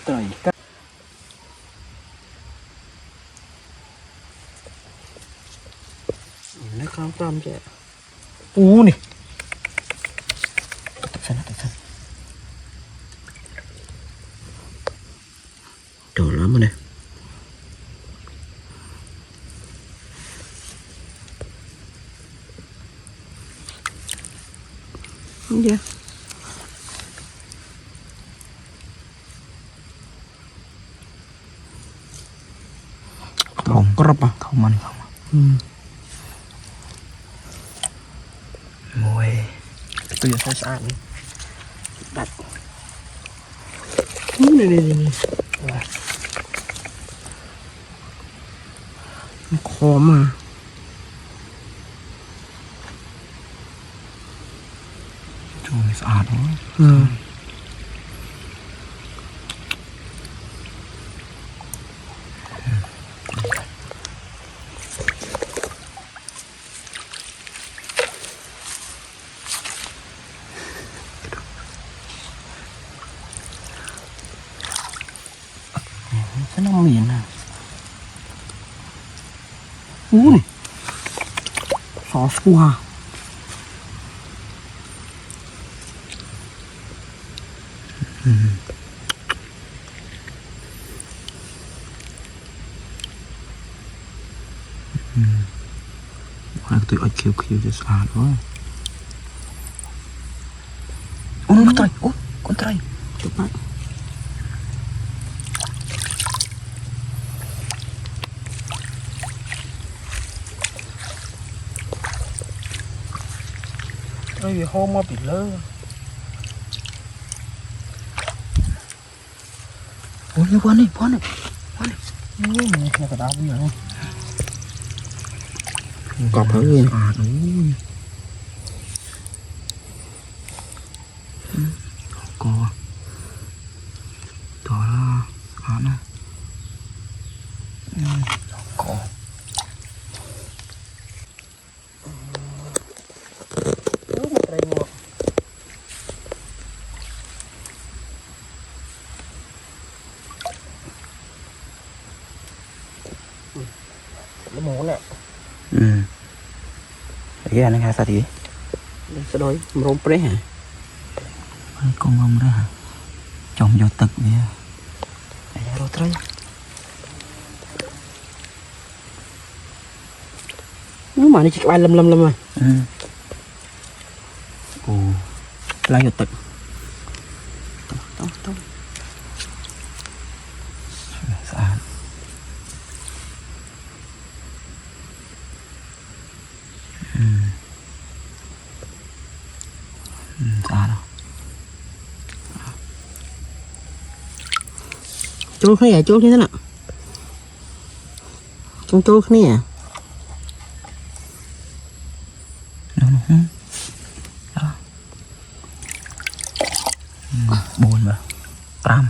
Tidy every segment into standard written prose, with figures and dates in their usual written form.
trời nó không tôm chứ nè tập san trời lắm rồi nè không chưa không có rập à không ăn không mùi tôi giờ sai sai đặt này khó mà trời sạch đó nó miền à này xó squa hai tụi ơi kêu cho sạch đó con trai chụp lại bây giờ hôm mà bị lơ ôi như con này nghe cái đau bây giờ không cọp hở rồi ôi co đó là nó co nó muốn nè đấy anh nghe sao thì sẽ đôi rôm pre hả con ông đó hả trồng vô tực vậy đây rồi trời nếu mà nó chỉ bay lâm à ồ lai vô tực tông sạch sạch đâu chôn cái này chôn như thế nào chôn cái này à đó 4 mà 5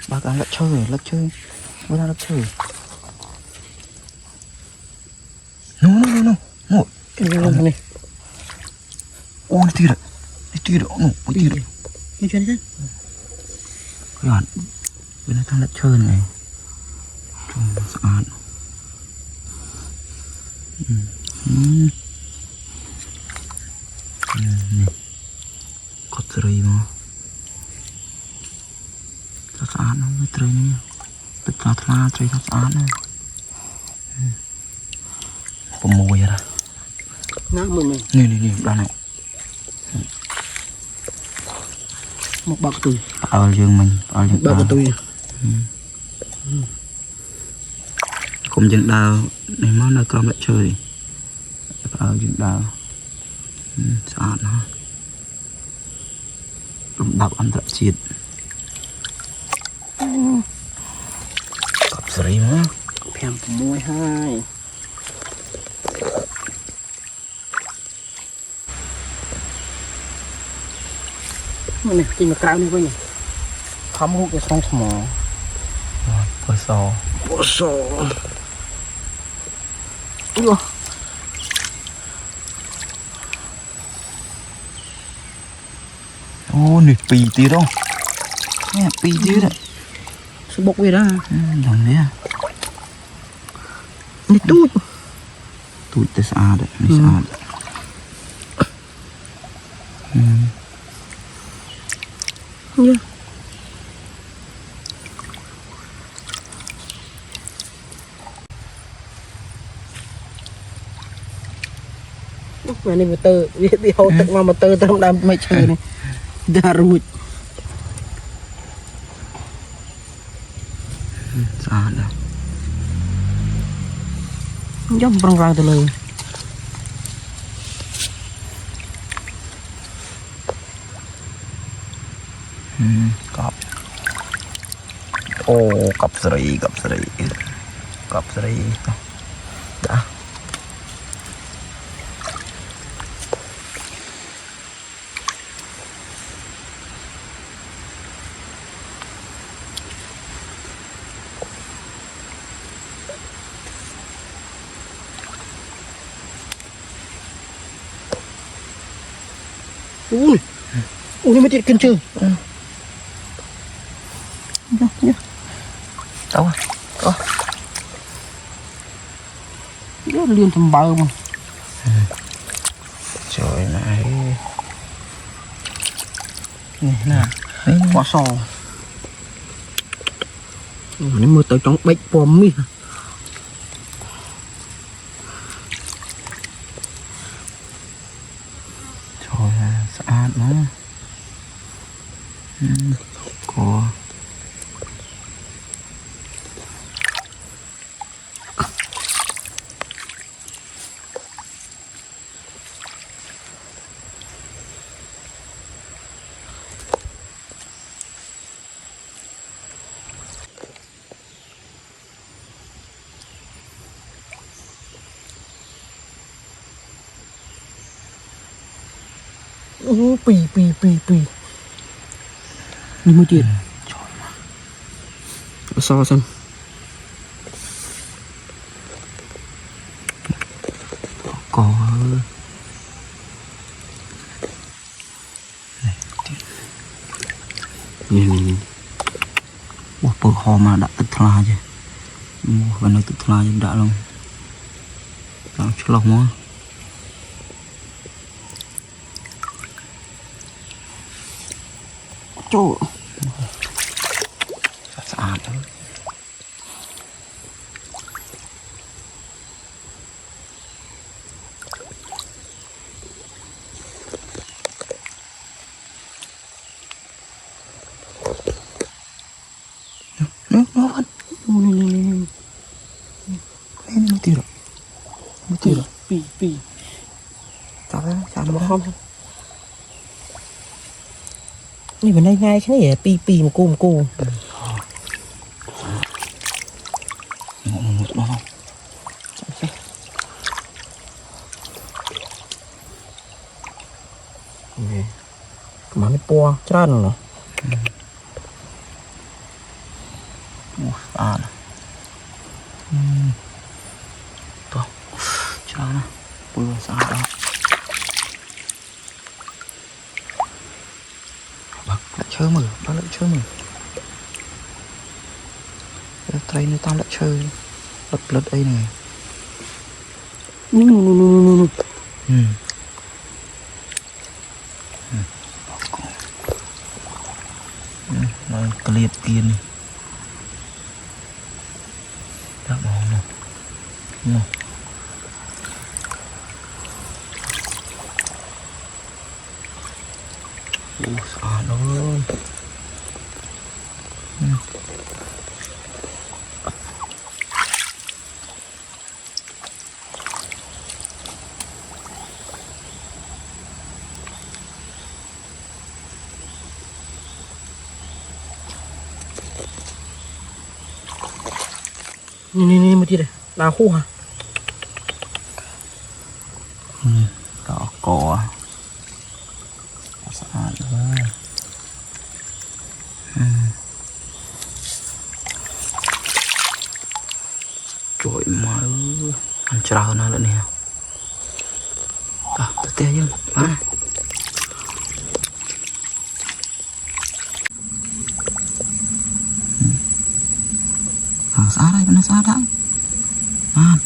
ba cái lật chơi bữa nào lật chơi no cái này ô nó tira no tira cái chuyện đấy cái bạn bên này thằng lật chơi này trông sạch này có trời mà sạch nó mới trời nha tất cả thla trời sạch này có mùi rồi nó mình nè đoạn này một bạc tùy ở dương mình ở dương bạc tùy cùng dân đào này món nơi con lại chơi ở dân đào sạch nó đụng đập ăn thật chiết cặp sấy mà phèm môi hai này trên mặt trao này coi nhỉ thấm hút cái sông thầm mỏ bò sò ủa ô nè pì tí đâu nè pì tí đấy số bốc về đó đồng đấy à đi tút tụi tê xa đấy này xa đấy yeah. Mà này motor đi hậu tận mà motor tao đam mày chơi này đa ruột xa đấy giống bằng vàng từ lời cọp ô cọp sợi đã ui ui mà chết kinh chưa đâu nó liên thầm bờ mà trời này này nè quá sò nó mưa tới trong bách bom mi trời sạch nó có pì đi mua tiền so xem có nhìn một bờ hồ mà đã tự thla chứ mua và nơi tự thla nhưng đã luôn đang chút lòng quá chỗ sạch thôi nó vẫn lên nó tiêu rồi pì chả nó khôngนี่มันได้ง่ายใช่ไหมปีมากูmột nó không mà nó po trơn rồi à to trơn bữa sao đó bác lại chơi mờ tay nó tao lại chơi lật đây này nó liệt tiền đã bỏ nè sợ nóนี่มาที่ไหนดาวคู่ฮะ đỏ cỏ sạch rồi trời mà ăn trào nó nữa nè à tê nhưng má Sao đây, bên sao đây? À,